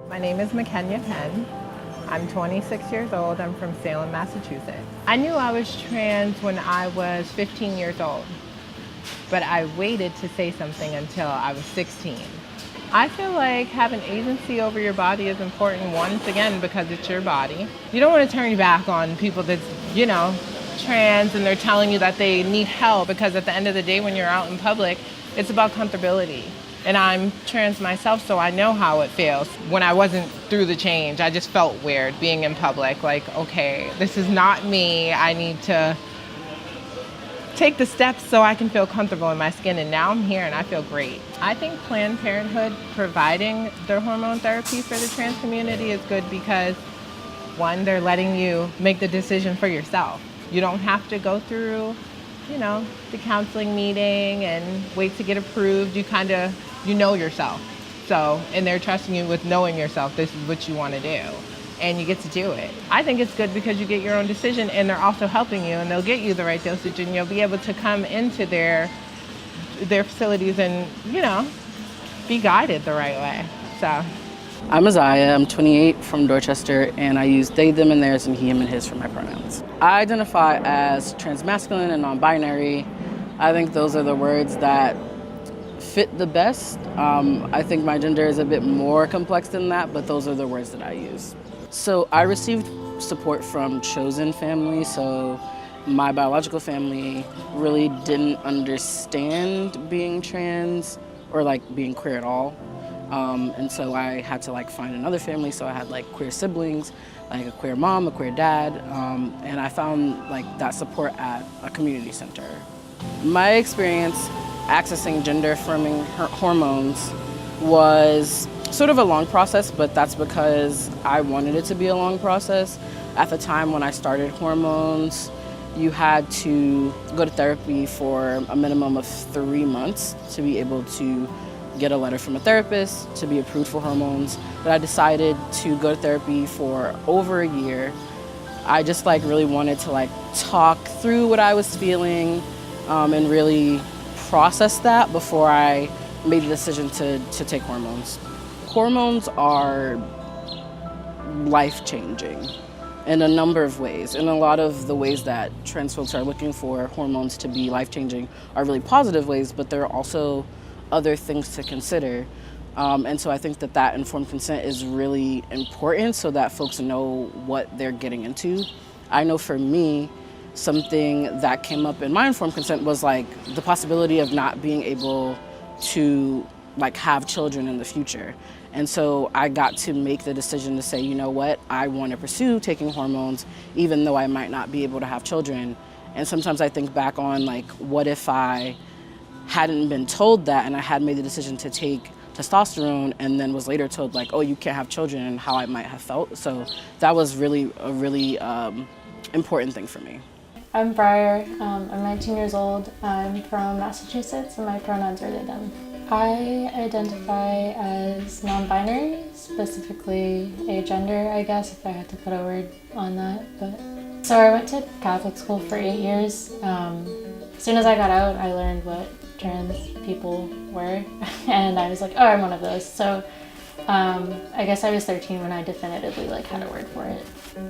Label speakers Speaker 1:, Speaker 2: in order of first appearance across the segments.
Speaker 1: My name is McKenya Penn. I'm 26 years old. I'm from Salem, Massachusetts. I knew I was trans when I was 15 years old, but I waited to say something until I was 16. I feel like having agency over your body is important, once again, because it's your body. You don't want to turn your back on people that's, trans and they're telling you that they need help, because at the end of the day, when you're out in public, it's about comfortability. And I'm trans myself, so I know how it feels. When I wasn't through the change, I just felt weird being in public. Like, okay, this is not me. I need to take the steps so I can feel comfortable in my skin. And now I'm here and I feel great. I think Planned Parenthood providing the hormone therapy for the trans community is good because, one, they're letting you make the decision for yourself. You don't have to go through, the counseling meeting and wait to get approved. You know yourself. So, and they're trusting you with knowing yourself, this is what you want to do. And you get to do it. I think it's good because you get your own decision and they're also helping you and they'll get you the right dosage and you'll be able to come into their facilities and, be guided the right way. So.
Speaker 2: I'm Azaya, I'm 28 from Dorchester, and I use they, them, and theirs, and he, him, and his for my pronouns. I identify as transmasculine and non-binary. I think those are the words that fit the best. I think my gender is a bit more complex than that, but those are the words that I use. So I received support from chosen family, so my biological family really didn't understand being trans or being queer at all. And so I had to find another family, so I had queer siblings, a queer mom, a queer dad, and I found that support at a community center. My experience accessing gender-affirming hormones was sort of a long process, but that's because I wanted it to be a long process. At the time when I started hormones, you had to go to therapy for a minimum of 3 months to be able to get a letter from a therapist to be approved for hormones. But I decided to go to therapy for over a year. I just really wanted to talk through what I was feeling and really process that before I made the decision to take hormones. Hormones are life-changing in a number of ways. And a lot of the ways that trans folks are looking for hormones to be life-changing are really positive ways, but there are also other things to consider. And so I think that informed consent is really important so that folks know what they're getting into. I know for me, something that came up in my informed consent was the possibility of not being able to have children in the future. And so I got to make the decision to say, you know what, I want to pursue taking hormones even though I might not be able to have children. And sometimes I think back on what if I hadn't been told that and I had made the decision to take testosterone and then was later told oh, you can't have children, and how I might have felt. So that was really a really important thing for me.
Speaker 3: I'm Briar. I'm 19 years old. I'm from Massachusetts and my pronouns are they, them. I identify as non-binary, specifically agender, I guess, if I had to put a word on that. So I went to Catholic school for 8 years. As soon as I got out, I learned what trans people were, and I was oh, I'm one of those. So I guess I was 13 when I definitively had a word for it.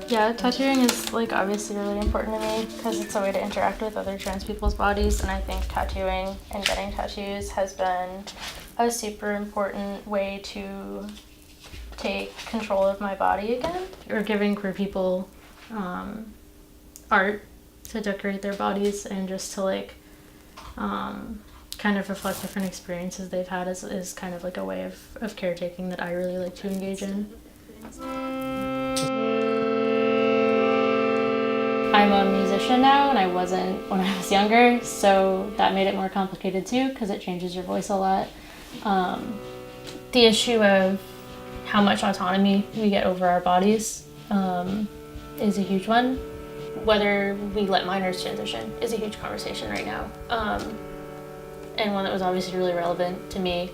Speaker 3: Yeah, tattooing is obviously really important to me because it's a way to interact with other trans people's bodies, and I think tattooing and getting tattoos has been a super important way to take control of my body again. Or giving queer people art to decorate their bodies and just to kind of reflect different experiences they've had is kind of a way of caretaking that I really like to engage in. I'm a musician now, and I wasn't when I was younger, so that made it more complicated too because it changes your voice a lot. The issue of how much autonomy we get over our bodies is a huge one. Whether we let minors transition is a huge conversation right now, and one that was obviously really relevant to me.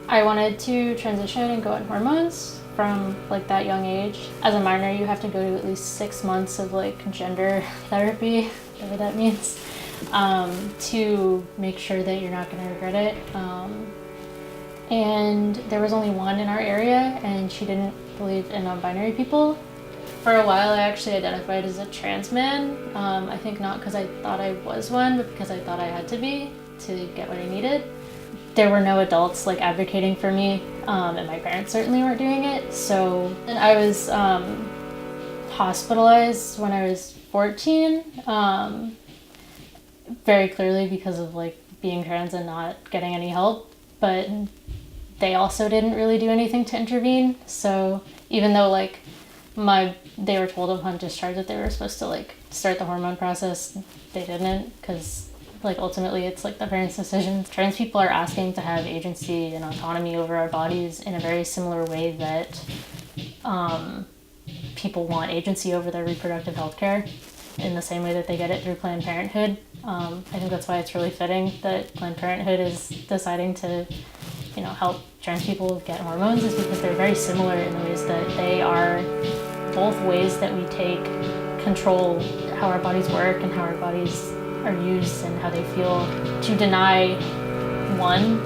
Speaker 3: I wanted to transition and go on hormones from that young age. As a minor, you have to go to at least 6 months of gender therapy, whatever that means, to make sure that you're not going to regret it. and there was only one in our area, and she didn't believe in non-binary people. For a while, I actually identified as a trans man. I think not because I thought I was one, but because I thought I had to be to get what I needed. There were no adults like advocating for me, and my parents certainly weren't doing it. So I was hospitalized when I was 14, very clearly because of like being trans and not getting any help. But they also didn't really do anything to intervene. So even though like they were told upon discharge that they were supposed to like start the hormone process, they didn't, because like ultimately it's like the parents' decision. Trans people are asking to have agency and autonomy over our bodies in a very similar way that people want agency over their reproductive health care, in the same way that they get it through Planned Parenthood. I think that's why it's really fitting that Planned Parenthood is deciding to, you know, help trans people get hormones, is because they're very similar in the ways that they are both ways that we take control how our bodies work and how our bodies are used and how they feel. To deny one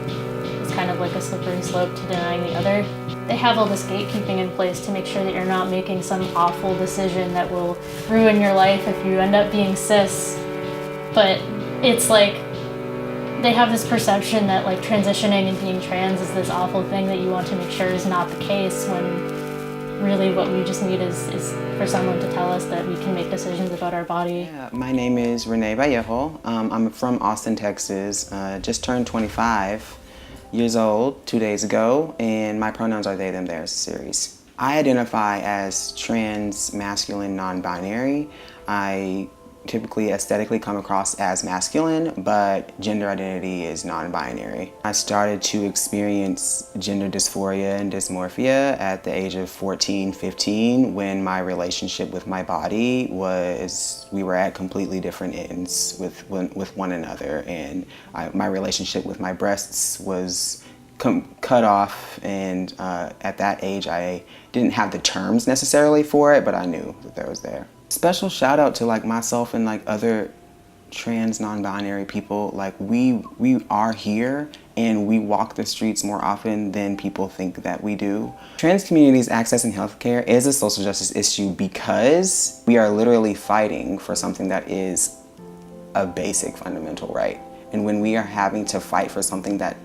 Speaker 3: is kind of like a slippery slope to denying the other. They have all this gatekeeping in place to make sure that you're not making some awful decision that will ruin your life if you end up being cis. But it's like they have this perception that like transitioning and being trans is this awful thing that you want to make sure is not the case, when really what we just need is for someone to tell us that we can make decisions about our body.
Speaker 4: Yeah, my name is Renee Vallejo. I'm from Austin, Texas. Just turned 25 years old 2 days ago, and my pronouns are they, them, theirs series. I identify as trans, masculine, non-binary. I typically aesthetically come across as masculine, but gender identity is non-binary. I started to experience gender dysphoria and dysmorphia at the age of 14, 15, when my relationship with my body we were at completely different ends with one another, and my relationship with my breasts was cut off, and at that age I didn't have the terms necessarily for it, but I knew that there was there. Special shout out to like myself and like other trans non-binary people. Like we are here and we walk the streets more often than people think that we do. Trans communities accessing healthcare is a social justice issue because we are literally fighting for something that is a basic fundamental right. And when we are having to fight for something that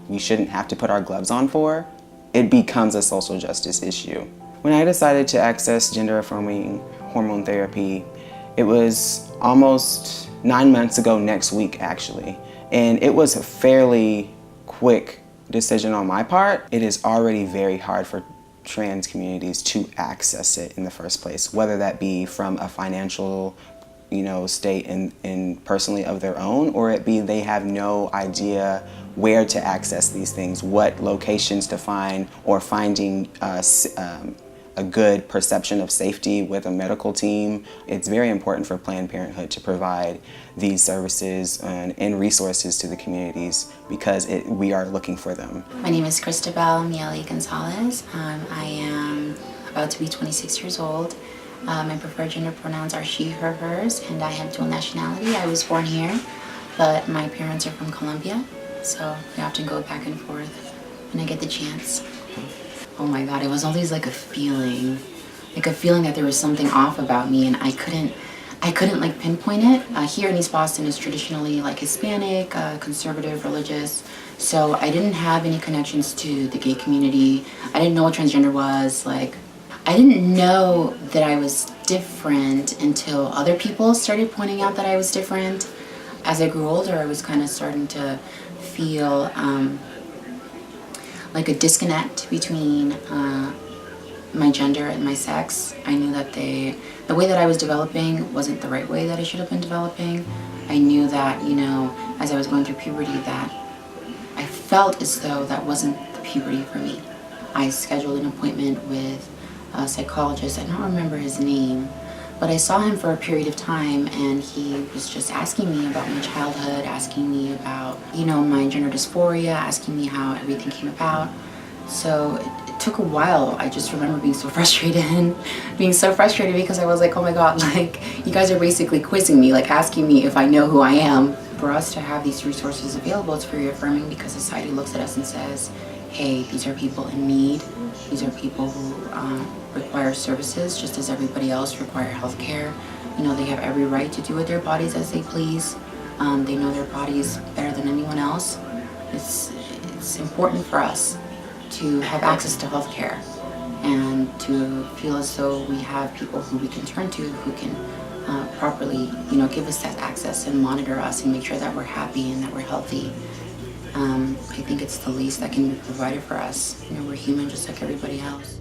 Speaker 4: we shouldn't have to put our gloves on for, it becomes a social justice issue. When I decided to access gender-affirming hormone therapy, it was almost 9 months ago next week, actually. And it was a fairly quick decision on my part. It is already very hard for trans communities to access it in the first place, whether that be from a financial state and personally of their own, or it be they have no idea where to access these things, what locations to find, or finding a good perception of safety with a medical team. It's very important for Planned Parenthood to provide these services and resources to the communities because we are looking for them.
Speaker 5: My name is Cristobal Miele Gonzalez. I am about to be 26 years old. My preferred gender pronouns are she, her, hers, and I have dual nationality. I was born here, but my parents are from Colombia, so we often go back and forth when I get the chance. Oh my God, it was always like a feeling that there was something off about me, and I couldn't like pinpoint it. Here in East Boston is traditionally like Hispanic, conservative, religious, so I didn't have any connections to the gay community. I didn't know what transgender was. Like, I didn't know that I was different until other people started pointing out that I was different. As I grew older, I was kind of starting to feel like a disconnect between my gender and my sex. I knew that the way that I was developing wasn't the right way that I should have been developing. I knew that, as I was going through puberty, that I felt as though that wasn't the puberty for me. I scheduled an appointment with a psychologist. I don't remember his name, but I saw him for a period of time, and he was just asking me about my childhood, asking me about, my gender dysphoria, asking me how everything came about. So took a while. I just remember being so frustrated because I was like, oh my God, like you guys are basically quizzing me, like asking me if I know who I am. For us to have these resources available, it's very affirming because society looks at us and says, hey, these are people in need. These are people who require services just as everybody else require health care. You know, they have every right to do with their bodies as they please. They know their bodies better than anyone else. It's important for us to have access to health care and to feel as though we have people who we can turn to who can properly, you know, give us that access and monitor us and make sure that we're happy and that we're healthy. I think it's the least that can be provided for us. You know, we're human just like everybody else.